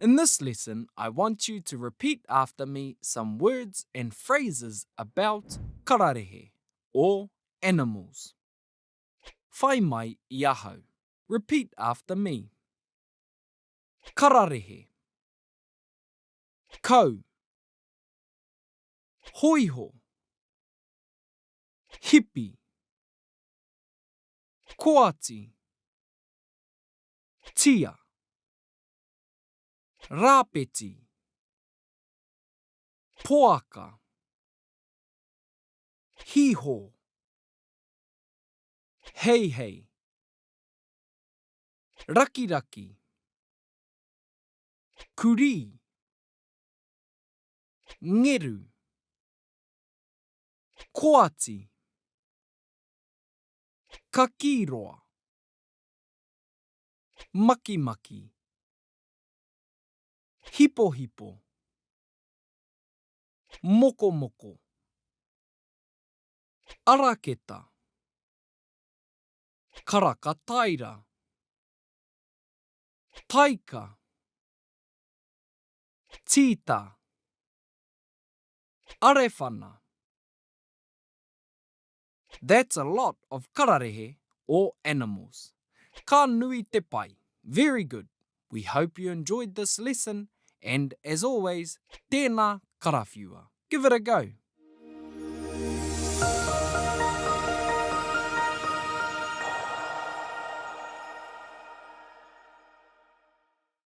In this lesson, I want you to repeat after me some words and phrases about kararehe, or animals. Whai mai I ahau. Repeat after me. Kararehe. Kau. Hoiho. Hipi. Koati. Tia. Rāpeti. Poaka. Hiho. Hei hei. Raki raki. Kuri. Ngeru. Koati. Kakiroa. Maki maki. Hipo hipo. Moko moko. Araketa. Karaka taira. Taika. Tita. Arewhana. That's a lot of kararehe, or animals. Ka nui te pai. Very good. We hope you enjoyed this lesson, and as always, tēnā karawhiua. Give it a go.